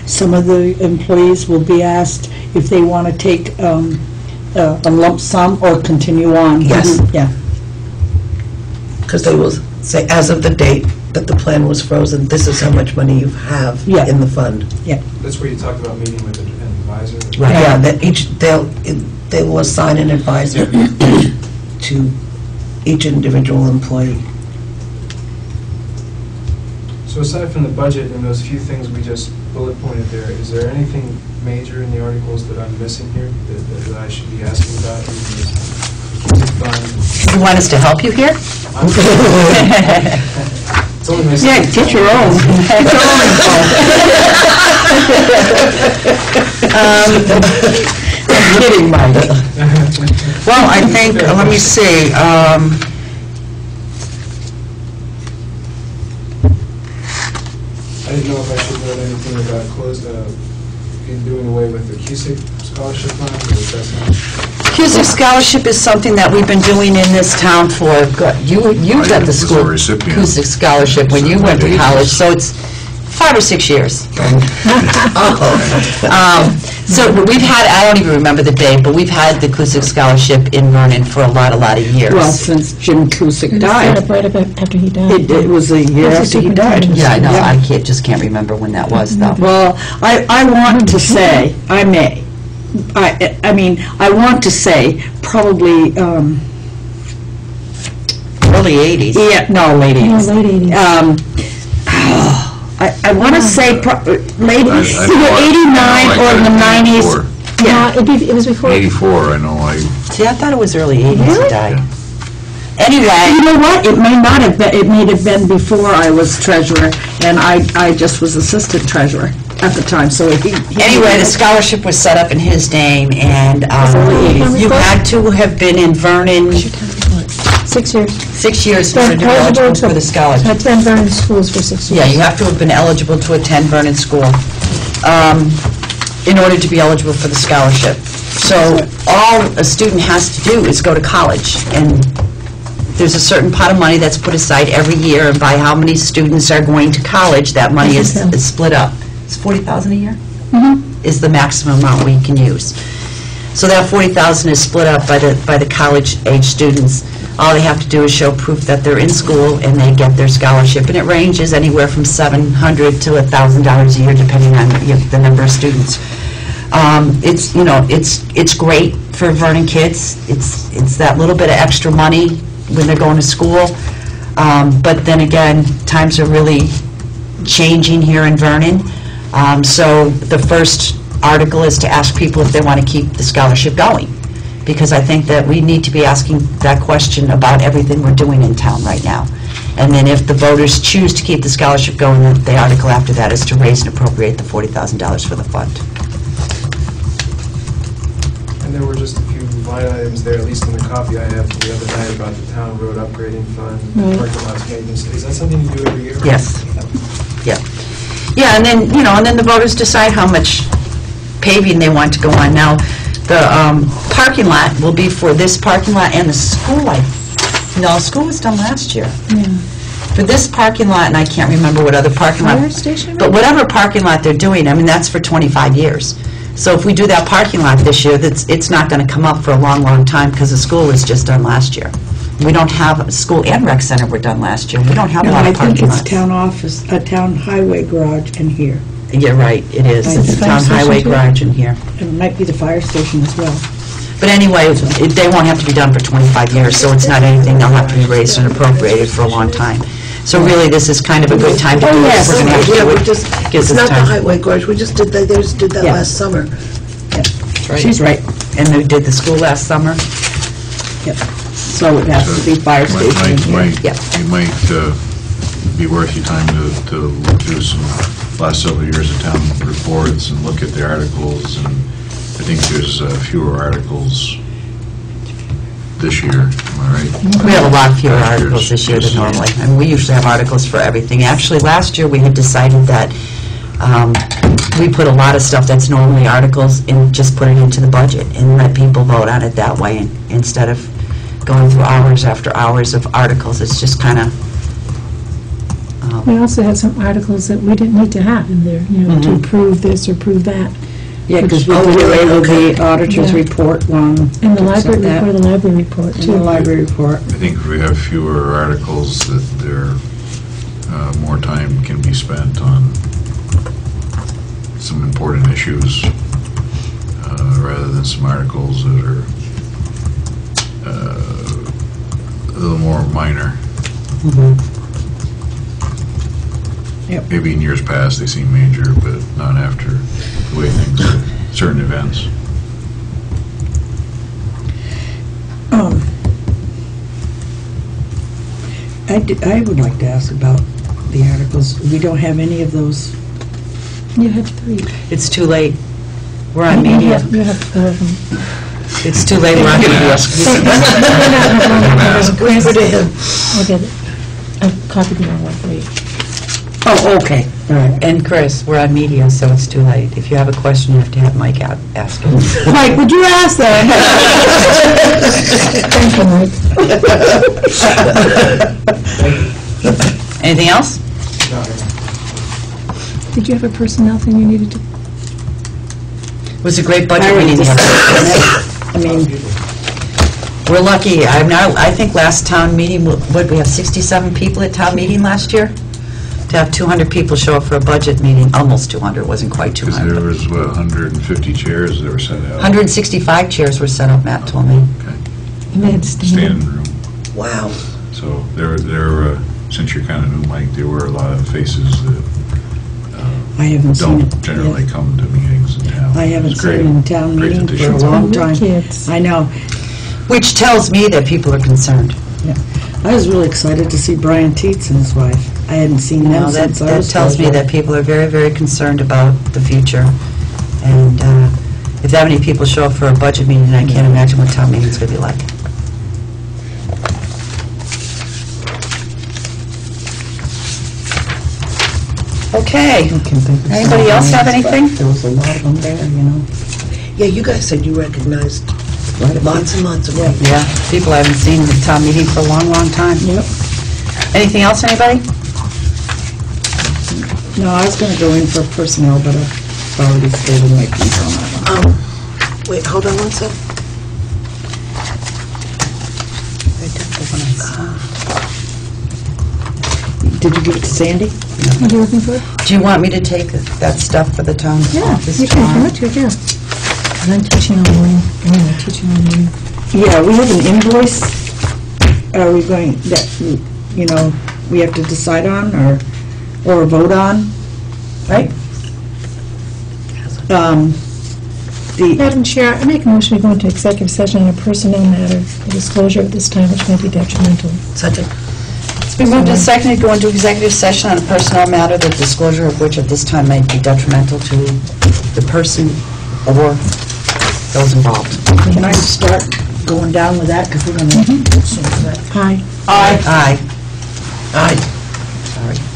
Speaker 5: some of the employees will be asked if they want to take a lump sum or continue on?
Speaker 6: Yes.
Speaker 5: Yeah.
Speaker 6: Because they will say, as of the date that the plan was frozen, this is how much money you have
Speaker 5: Yeah.
Speaker 6: in the fund.
Speaker 7: That's where you talked about meeting with an advisor.
Speaker 2: Right.
Speaker 6: Yeah, that they will assign an advisor to each individual employee.
Speaker 7: So aside from the budget and those few things we just bullet pointed there, is there anything major in the articles that I'm missing here that I should be asking about?
Speaker 2: You want us to help you here?
Speaker 7: It's only missing.
Speaker 2: Yeah, get your own. I'm kidding, Mike. Well, I think, let me see,
Speaker 7: I didn't know if I should note anything about doing away with the CUSIC scholarship fund, or if that's not...
Speaker 2: Cusick Scholarship is something that we've been doing in this town for, you got the
Speaker 3: was a
Speaker 2: school
Speaker 3: recipient.
Speaker 2: Cusick Scholarship when you went to college, so it's 5 or 6 years. So we've had, I don't even remember the date, but we've had the Cusick Scholarship in Vernon for a lot of years.
Speaker 5: Well, since Jim Cusick
Speaker 4: Died
Speaker 5: died.
Speaker 4: right after he died.
Speaker 5: It was a year after he died.
Speaker 2: Yeah, I know, I just can't remember when that was, though.
Speaker 5: Well, I want to say, I want to say probably,
Speaker 2: Early 80s.
Speaker 5: yeah, no, late 80s.
Speaker 4: No, late 80s.
Speaker 5: I want to say late,
Speaker 3: I
Speaker 5: either 89 or in the 90s.
Speaker 4: Yeah, it was before.
Speaker 3: 84, I know,
Speaker 2: See, I thought it was early 80s he
Speaker 5: Really?
Speaker 2: died. Anyway,
Speaker 5: You know what, it may not have been, it may have been before I was treasurer, and I just was assistant treasurer at the time, so he...
Speaker 2: anyway, the scholarship was set up in his name, and you had to have been in Vernon
Speaker 4: 6 years.
Speaker 2: 6 years in order to be eligible for the scholarship.
Speaker 4: I've been Vernon schools for 6 years.
Speaker 2: Yeah, you have to have been eligible to attend Vernon School in order to be eligible for the scholarship. So all a student has to do is go to college, and there's a certain pot of money that's put aside every year, and by how many students are going to college, that money is split up. It's $40,000 a year? Is the maximum amount we can use. So that $40,000 is split up by the college-age students. All they have to do is show proof that they're in school and they get their scholarship, and it ranges anywhere from $700 to $1,000 a year, depending on the number of students. It's great for Vernon kids. It's that little bit of extra money when they're going to school. But then again, times are really changing here in Vernon. So the first article is to ask people if they want to keep the scholarship going, because I think that we need to be asking that question about everything we're doing in town right now. And then if the voters choose to keep the scholarship going, the article after that is to raise and appropriate the $40,000 for the fund.
Speaker 7: And there were just a few line items there, at least in the copy I have from the other night, about the town road upgrading fund, parking lots maintenance. Is that something you do every year?
Speaker 2: Yes. Yeah. Yeah, and then the voters decide how much paving they want to go on. Now, the parking lot will be for this parking lot and the school. No, school was done last year. For this parking lot, and I can't remember what other parking lot.
Speaker 4: Fire station?
Speaker 2: But whatever parking lot they're doing, I mean, that's for 25 years. So if we do that parking lot this year, it's not going to come up for a long, long time, because the school was just done last year. We don't have, school and rec center were done last year. We don't have a lot of parking lots.
Speaker 5: I think it's town office, a town highway garage in here.
Speaker 2: You're right, it is.
Speaker 5: Right.
Speaker 2: It's a
Speaker 4: Fire
Speaker 2: town
Speaker 4: station
Speaker 2: highway
Speaker 4: too?
Speaker 2: garage in here.
Speaker 5: It might be the fire station as well.
Speaker 2: But anyway, they won't have to be done for 25 years, so it's not anything they'll have to be raised and appropriated for a long time. So really, this is kind of a good time to do this. We're gonna have to
Speaker 6: Yeah,
Speaker 2: do
Speaker 6: we
Speaker 2: it.
Speaker 6: just,
Speaker 2: Gives
Speaker 6: it's
Speaker 2: us
Speaker 6: not the
Speaker 2: time.
Speaker 6: highway garage, we just did that, they just did that
Speaker 5: Yeah.
Speaker 6: last summer.
Speaker 5: She's right.
Speaker 2: And they did the school last summer?
Speaker 5: So it has to be fire station in here.
Speaker 2: Yep.
Speaker 3: It might be worth your time to look through some last several years of town reports and look at the articles, and I think there's fewer articles this year, am I right?
Speaker 2: We have a lot fewer
Speaker 3: Last year's-
Speaker 2: articles this year than normally. I mean, we usually have articles for everything. Actually, last year, we had decided that we put a lot of stuff that's normally articles and just put it into the budget and let people vote on it that way, instead of going through hours after hours of articles. It's just kind of,
Speaker 4: We also had some articles that we didn't need to have in there, you know, to approve this or prove that.
Speaker 5: Yeah, because we
Speaker 6: Oh,
Speaker 5: did away with
Speaker 6: okay.
Speaker 5: the auditor's
Speaker 4: Yeah.
Speaker 5: report one.
Speaker 4: And the
Speaker 5: things like
Speaker 4: library
Speaker 5: that.
Speaker 4: report, the library report,
Speaker 5: And
Speaker 4: too.
Speaker 5: the library report.
Speaker 3: I think if we have fewer articles, that there, more time can be spent on some important issues, rather than some articles that are a little more minor.
Speaker 5: Yep.
Speaker 3: Maybe in years past, they seem major, but not after the way things are, certain events.
Speaker 5: I would like to ask about the articles. We don't have any of those.
Speaker 4: You have 3.
Speaker 2: it's too late. We're on
Speaker 4: You
Speaker 2: media.
Speaker 4: have 4 of them.
Speaker 2: It's too late, we're on media.
Speaker 6: Good for him.
Speaker 4: I'll get it. I copied the wrong one for you.
Speaker 5: Oh, okay. All right.
Speaker 2: And Chris, we're on media, so it's too late. If you have a question, you have to have Mike out ask it.
Speaker 5: Mike, would you ask that?
Speaker 4: Thank you, Mike.
Speaker 2: Anything else?
Speaker 4: Did you have a personnel thing you needed to?
Speaker 2: It was a great budget meeting.
Speaker 5: I mean,
Speaker 2: We're lucky. I think last town meeting, what, we have 67 people at town meeting last year? To have 200 people show up for a budget meeting, almost 200, wasn't quite
Speaker 3: Because
Speaker 2: 200.
Speaker 3: there
Speaker 2: but
Speaker 3: was, what, 150 chairs that were set out?
Speaker 2: 165 chairs were set up, Matt told me.
Speaker 3: Okay.
Speaker 4: And they had
Speaker 3: Standing room.
Speaker 6: Wow.
Speaker 3: So there, since you're kind of new, Mike, there were a lot of faces that
Speaker 5: I haven't seen it.
Speaker 3: don't generally come to meetings in town.
Speaker 5: I haven't
Speaker 3: It's
Speaker 5: seen
Speaker 3: great.
Speaker 5: it in town
Speaker 3: Great
Speaker 5: meeting for a
Speaker 3: addition.
Speaker 5: long
Speaker 4: Little
Speaker 5: time.
Speaker 4: kids.
Speaker 5: I know.
Speaker 2: Which tells me that people are concerned.
Speaker 5: I was really excited to see Brian Teets and his wife. I hadn't seen them
Speaker 2: Now, that
Speaker 5: since I was
Speaker 2: tells me
Speaker 5: treasurer.
Speaker 2: that people are very, very concerned about the future. And if that many people show up for a budget meeting, I can't imagine what town meeting's going to be like. Okay. Anybody else have anything?
Speaker 5: There was a lot of them there, you know.
Speaker 6: Yeah, you guys said you recognized lots and lots of them.
Speaker 2: Yeah, people I haven't seen at town meeting for a long, long time.
Speaker 5: Yep.
Speaker 2: Anything else, anybody?
Speaker 5: No, I was going to go in for personnel, but I've already stated my piece on that one.
Speaker 6: Wait, hold on one sec.
Speaker 5: Did you give it to Sandy?
Speaker 4: What are you looking for?
Speaker 2: Do you want me to take that stuff for the town
Speaker 4: Yeah,
Speaker 2: office
Speaker 4: you can,
Speaker 2: tomorrow?
Speaker 4: come to it, yeah. And I'm teaching on the morning, anyway, teaching on the morning.
Speaker 5: Yeah, we have an invoice. Are we going, that, you know, we have to decide on or vote on, right?
Speaker 4: Madam Chair, I make a motion to go into executive session on a personnel matter, a disclosure at this time which may be detrimental.
Speaker 6: Second.
Speaker 2: It's been moved and seconded, go into executive session on a personnel matter, the disclosure of which at this time might be detrimental to the person or those involved.
Speaker 5: Can I start going down with that, because we're going to...
Speaker 4: Aye.
Speaker 2: Aye.
Speaker 6: Aye.
Speaker 2: Sorry.